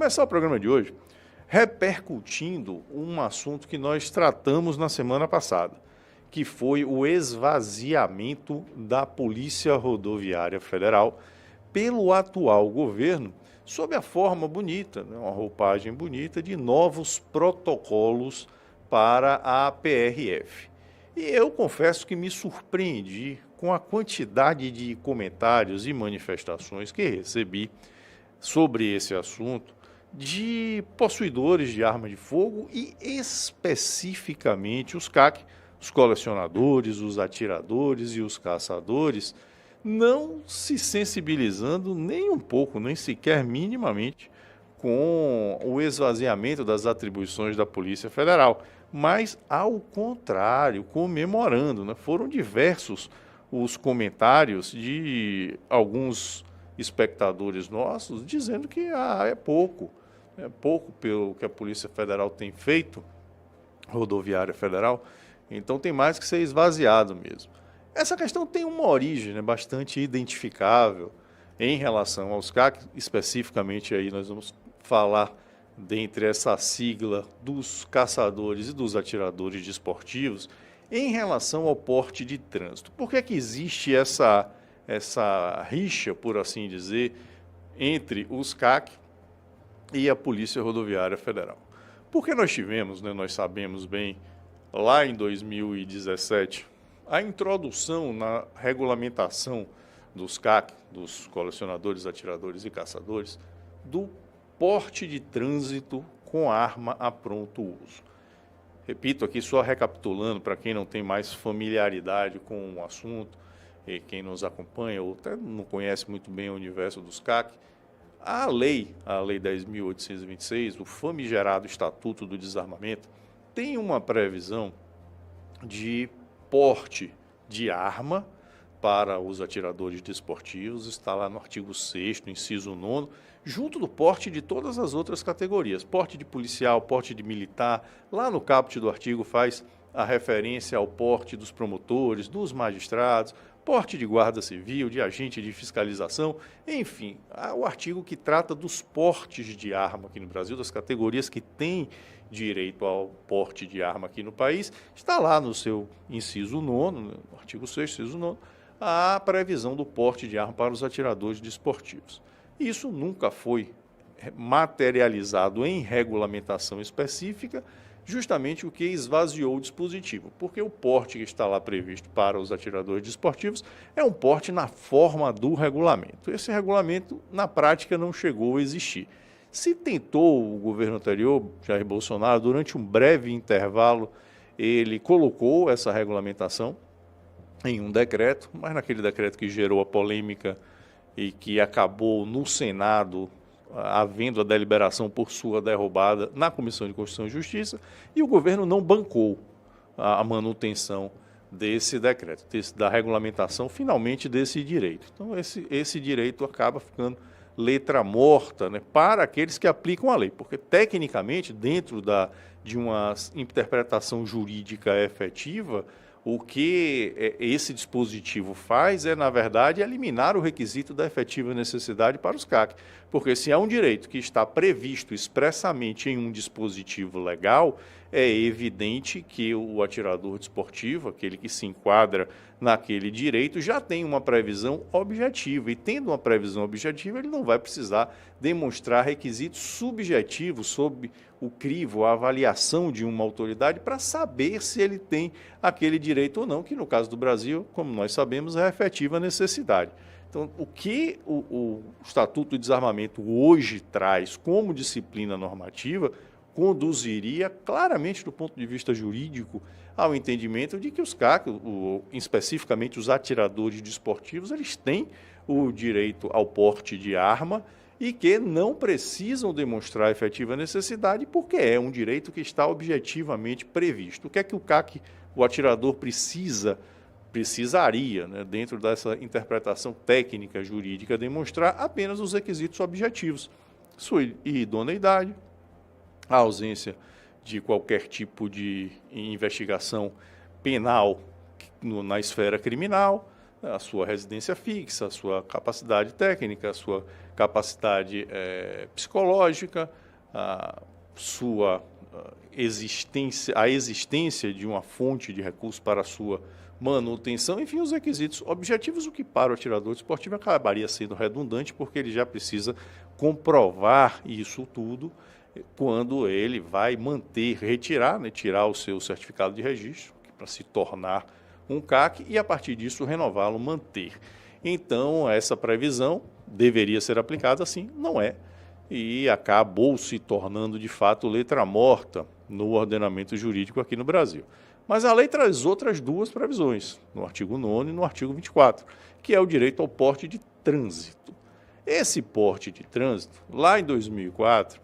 começar o programa de hoje repercutindo um assunto que nós tratamos na semana passada, que foi o esvaziamento da Polícia Rodoviária Federal pelo atual governo, sob a forma bonita, uma roupagem bonita de novos protocolos para a PRF. E eu confesso que me surpreendi com a quantidade de comentários e manifestações que recebi sobre esse assunto de possuidores de arma de fogo e especificamente os CAC, os colecionadores, os atiradores e os caçadores, não se sensibilizando nem um pouco, nem sequer minimamente, com o esvaziamento das atribuições da Polícia Federal, mas, ao contrário, comemorando, né? Foram diversos os comentários de alguns espectadores nossos dizendo que é pouco pelo que a Polícia Federal tem feito, Rodoviária Federal, então tem mais que ser esvaziado mesmo. Essa questão tem uma origem, né, bastante identificável em relação aos CAC, especificamente aí nós vamos falar dentre essa sigla dos caçadores e dos atiradores desportivos em relação ao porte de trânsito. Por que existe essa rixa, por assim dizer, entre os CAC e a Polícia Rodoviária Federal? Porque nós tivemos, né, nós sabemos bem, lá em 2017, a introdução na regulamentação dos CAC, dos colecionadores, atiradores e caçadores, do porte de trânsito com arma a pronto uso. Repito aqui, só recapitulando, para quem não tem mais familiaridade com o assunto, e quem nos acompanha ou até não conhece muito bem o universo dos CAC, a Lei 10.826, o famigerado Estatuto do Desarmamento, tem uma previsão de porte de arma para os atiradores desportivos, está lá no artigo 6º, inciso 9º, junto do porte de todas as outras categorias, porte de policial, porte de militar, lá no caput do artigo faz a referência ao porte dos promotores, dos magistrados, porte de guarda civil, de agente de fiscalização, enfim, o artigo que trata dos portes de arma aqui no Brasil, das categorias que têm direito ao porte de arma aqui no país, está lá no seu inciso 9º, no artigo 6º, inciso 9º, a previsão do porte de arma para os atiradores desportivos. Isso nunca foi materializado em regulamentação específica, justamente o que esvaziou o dispositivo, porque o porte que está lá previsto para os atiradores desportivos é um porte na forma do regulamento. Esse regulamento, na prática, não chegou a existir. Se tentou o governo anterior, Jair Bolsonaro, durante um breve intervalo, ele colocou essa regulamentação em um decreto, mas naquele decreto que gerou a polêmica e que acabou no Senado havendo a deliberação por sua derrubada na Comissão de Constituição e Justiça, e o governo não bancou a manutenção desse decreto, da regulamentação finalmente desse direito. Então esse direito acaba ficando letra morta, né, para aqueles que aplicam a lei, porque tecnicamente dentro de uma interpretação jurídica efetiva, o que esse dispositivo faz é, na verdade, eliminar o requisito da efetiva necessidade para os CAC. Porque se é um direito que está previsto expressamente em um dispositivo legal, é evidente que o atirador desportivo, aquele que se enquadra naquele direito, já tem uma previsão objetiva. E tendo uma previsão objetiva, ele não vai precisar demonstrar requisitos subjetivos sob o crivo, a avaliação de uma autoridade para saber se ele tem aquele direito ou não, que no caso do Brasil, como nós sabemos, é a efetiva necessidade. Então, o que o Estatuto do Desarmamento hoje traz como disciplina normativa conduziria claramente, do ponto de vista jurídico, ao entendimento de que os CAC, especificamente os atiradores desportivos, eles têm o direito ao porte de arma e que não precisam demonstrar efetiva necessidade porque é um direito que está objetivamente previsto. O que é que o CAC, o atirador, precisaria, né, dentro dessa interpretação técnica jurídica, demonstrar apenas os requisitos objetivos, sua idoneidade, a ausência de qualquer tipo de investigação penal na esfera criminal, a sua residência fixa, a sua capacidade técnica, a sua capacidade psicológica, a sua a existência de uma fonte de recursos para a sua manutenção, enfim, os requisitos objetivos, o que para o atirador esportivo acabaria sendo redundante, porque ele já precisa comprovar isso tudo quando ele vai retirar, né, tirar o seu certificado de registro, para se tornar um CAC, e a partir disso renová-lo, manter. Então, essa previsão deveria ser aplicada, assim, não é, e acabou se tornando, de fato, letra morta no ordenamento jurídico aqui no Brasil. Mas a lei traz outras duas previsões, no artigo 9º e no artigo 24, que é o direito ao porte de trânsito. Esse porte de trânsito, lá em 2004,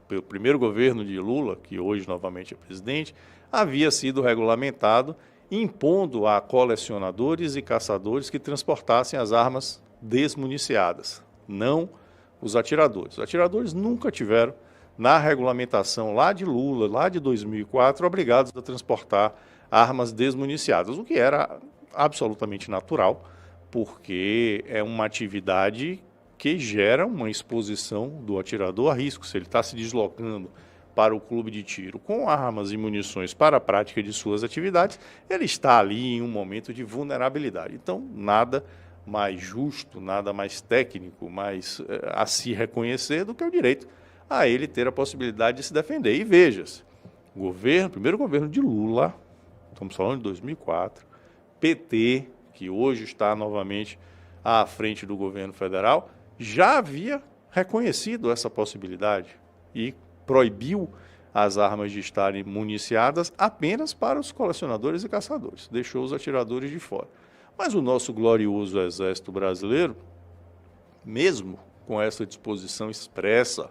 pelo primeiro governo de Lula, que hoje novamente é presidente, havia sido regulamentado, impondo a colecionadores e caçadores que transportassem as armas desmuniciadas, não os atiradores. Os atiradores nunca tiveram, na regulamentação lá de Lula, lá de 2004, obrigados a transportar armas desmuniciadas, o que era absolutamente natural, porque é uma atividade que gera uma exposição do atirador a risco. Se ele está se deslocando para o clube de tiro com armas e munições para a prática de suas atividades, ele está ali em um momento de vulnerabilidade. Então, nada mais justo, nada mais técnico, mais a se reconhecer do que o direito a ele ter a possibilidade de se defender. E veja-se, primeiro governo de Lula, estamos falando de 2004, PT, que hoje está novamente à frente do governo federal, já havia reconhecido essa possibilidade e proibiu as armas de estarem municiadas apenas para os colecionadores e caçadores, deixou os atiradores de fora. Mas o nosso glorioso Exército Brasileiro, mesmo com essa disposição expressa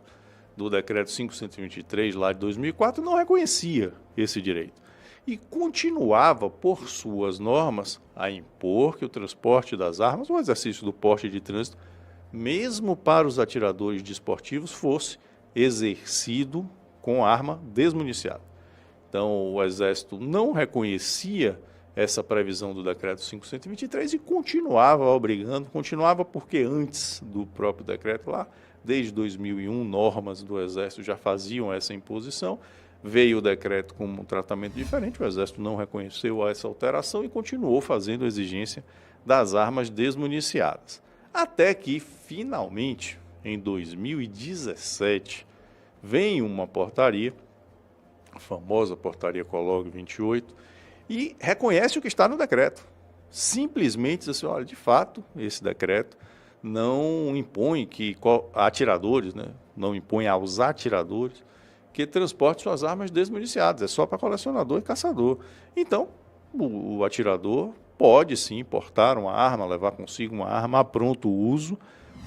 do Decreto 523, lá de 2004, não reconhecia esse direito e continuava, por suas normas, a impor que o transporte das armas, o exercício do porte de trânsito, mesmo para os atiradores desportivos, fosse exercido com arma desmuniciada. Então, o Exército não reconhecia essa previsão do Decreto 523 e continuava obrigando, continuava porque antes do próprio decreto lá, desde 2001, normas do Exército já faziam essa imposição, veio o decreto com um tratamento diferente, o Exército não reconheceu essa alteração e continuou fazendo a exigência das armas desmuniciadas. Até que, finalmente, em 2017, vem uma portaria, a famosa portaria Collor 28, e reconhece o que está no decreto. Simplesmente diz assim, olha, de fato, esse decreto não impõe que atiradores, né, não impõe aos atiradores que transportem suas armas desmuniciadas, é só para colecionador e caçador. Então, o atirador pode sim portar uma arma, levar consigo uma arma a pronto uso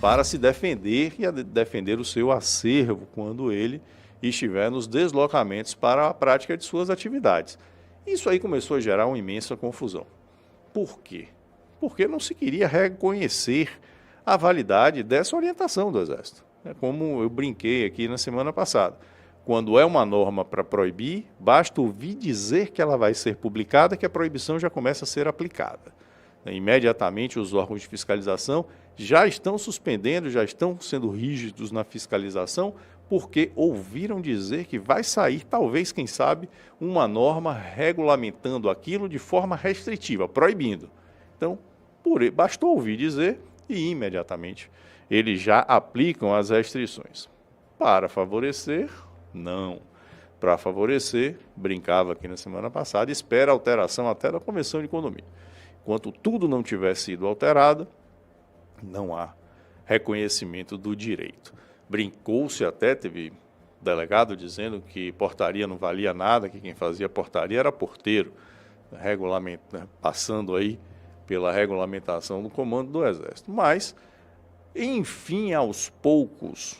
para se defender e defender o seu acervo quando ele estiver nos deslocamentos para a prática de suas atividades. Isso aí começou a gerar uma imensa confusão. Por quê? Porque não se queria reconhecer a validade dessa orientação do Exército. É como eu brinquei aqui na semana passada. Quando é uma norma para proibir, basta ouvir dizer que ela vai ser publicada que a proibição já começa a ser aplicada. Imediatamente os órgãos de fiscalização já estão suspendendo, já estão sendo rígidos na fiscalização, porque ouviram dizer que vai sair, talvez, quem sabe, uma norma regulamentando aquilo de forma restritiva, proibindo. Então, bastou ouvir dizer e imediatamente eles já aplicam as restrições. Para favorecer, não. Para favorecer, brincava aqui na semana passada, espera a alteração até da Convenção de Condomínio. Enquanto tudo não tiver sido alterado, não há reconhecimento do direito. Brincou-se até, teve delegado dizendo que portaria não valia nada, que quem fazia portaria era porteiro, passando aí pela regulamentação do comando do Exército. Mas, enfim, aos poucos,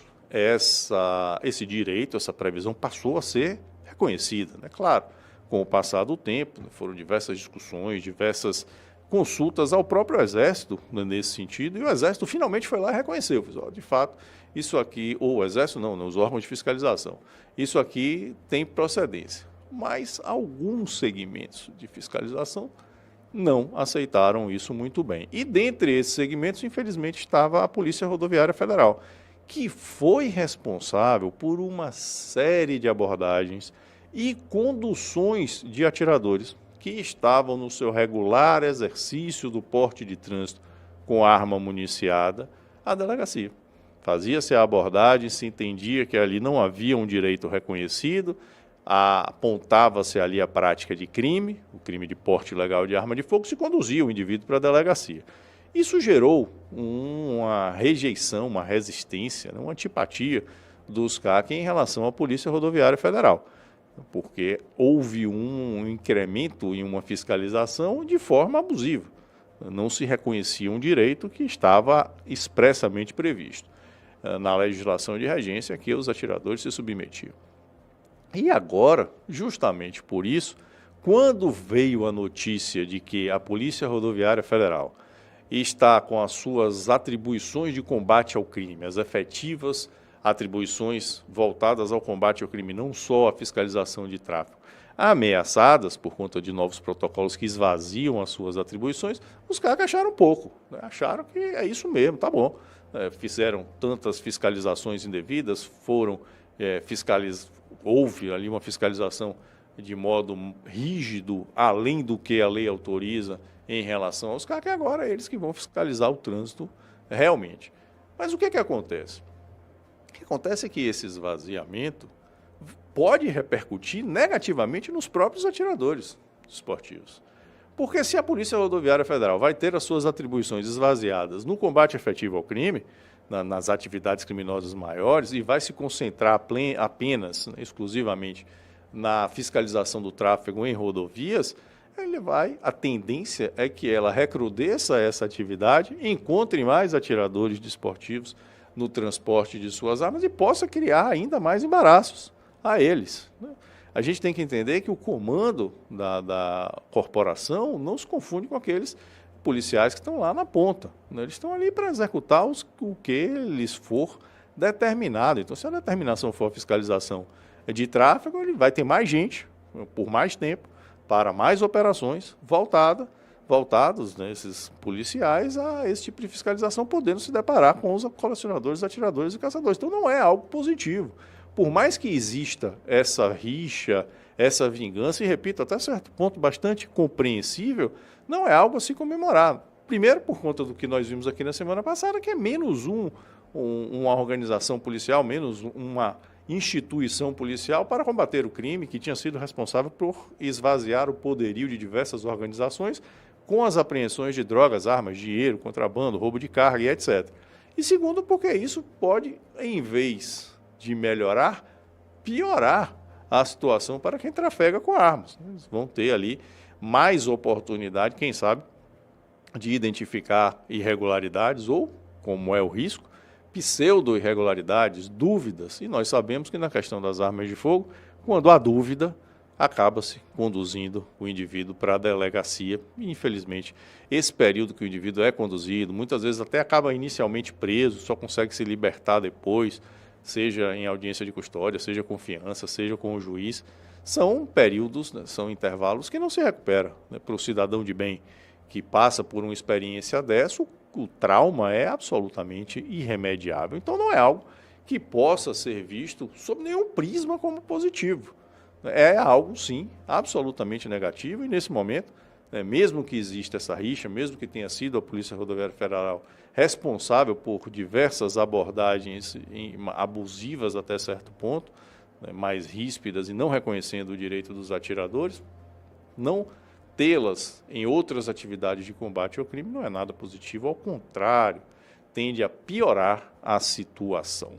esse direito, essa previsão passou a ser reconhecida, né? Claro, com o passar do tempo, foram diversas discussões, diversas consultas ao próprio Exército, né, nesse sentido, e o Exército finalmente foi lá e reconheceu, de fato, isso aqui, ou o Exército não, os órgãos de fiscalização, isso aqui tem procedência. Mas alguns segmentos de fiscalização não aceitaram isso muito bem. E dentre esses segmentos, infelizmente, estava a Polícia Rodoviária Federal, que foi responsável por uma série de abordagens e conduções de atiradores que estavam no seu regular exercício do porte de trânsito com arma municiada à delegacia. Fazia-se a abordagem, se entendia que ali não havia um direito reconhecido, apontava-se ali a prática de crime, o crime de porte ilegal de arma de fogo, se conduzia o indivíduo para a delegacia. Isso gerou uma rejeição, uma resistência, uma antipatia dos CAC em relação à Polícia Rodoviária Federal, porque houve um incremento em uma fiscalização de forma abusiva. Não se reconhecia um direito que estava expressamente previsto na legislação de regência a que os atiradores se submetiam. E agora, justamente por isso, quando veio a notícia de que a Polícia Rodoviária Federal está com as suas atribuições de combate ao crime, as efetivas atribuições voltadas ao combate ao crime, não só a fiscalização de tráfego, ameaçadas por conta de novos protocolos que esvaziam as suas atribuições, os caras acharam pouco, né? Acharam que é isso mesmo, tá bom. Fizeram tantas fiscalizações indevidas, houve ali uma fiscalização de modo rígido, além do que a lei autoriza em relação aos caras, que agora é eles que vão fiscalizar o trânsito realmente. Mas o que acontece? O que acontece é que esse esvaziamento pode repercutir negativamente nos próprios atiradores esportivos. Porque se a Polícia Rodoviária Federal vai ter as suas atribuições esvaziadas no combate efetivo ao crime, nas atividades criminosas maiores, e vai se concentrar apenas, exclusivamente, na fiscalização do tráfego em rodovias, a tendência é que ela recrudesça essa atividade, encontre mais atiradores desportivos no transporte de suas armas e possa criar ainda mais embaraços a eles, né? A gente tem que entender que o comando da corporação não se confunde com aqueles policiais que estão lá na ponta, né? Eles estão ali para executar o que lhes for determinado. Então, se a determinação for a fiscalização de tráfego, ele vai ter mais gente, por mais tempo, para mais operações voltados, né, esses policiais a esse tipo de fiscalização, podendo se deparar com os colecionadores, atiradores e caçadores. Então, não é algo positivo. Por mais que exista essa rixa, essa vingança, e repito, até certo ponto bastante compreensível, não é algo a se comemorar. Primeiro, por conta do que nós vimos aqui na semana passada, que é menos uma organização policial, menos uma instituição policial para combater o crime, que tinha sido responsável por esvaziar o poderio de diversas organizações com as apreensões de drogas, armas, dinheiro, contrabando, roubo de carga e etc. E segundo, porque isso pode, em vez de melhorar, piorar a situação para quem trafega com armas. Eles vão ter ali mais oportunidade, quem sabe, de identificar irregularidades ou, como é o risco, pseudo-irregularidades, dúvidas. E nós sabemos que na questão das armas de fogo, quando há dúvida, acaba-se conduzindo o indivíduo para a delegacia. E, infelizmente, esse período que o indivíduo é conduzido, muitas vezes até acaba inicialmente preso, só consegue se libertar depois, seja em audiência de custódia, seja com fiança, seja com o juiz, são períodos, né, são intervalos que não se recuperam, né? Para o cidadão de bem que passa por uma experiência dessa, o trauma é absolutamente irremediável. Então, não é algo que possa ser visto sob nenhum prisma como positivo. É algo, sim, absolutamente negativo, e nesse momento, né, mesmo que exista essa rixa, mesmo que tenha sido a Polícia Rodoviária Federal responsável por diversas abordagens abusivas até certo ponto, né, mais ríspidas e não reconhecendo o direito dos atiradores, não tê-las em outras atividades de combate ao crime não é nada positivo, ao contrário, tende a piorar a situação.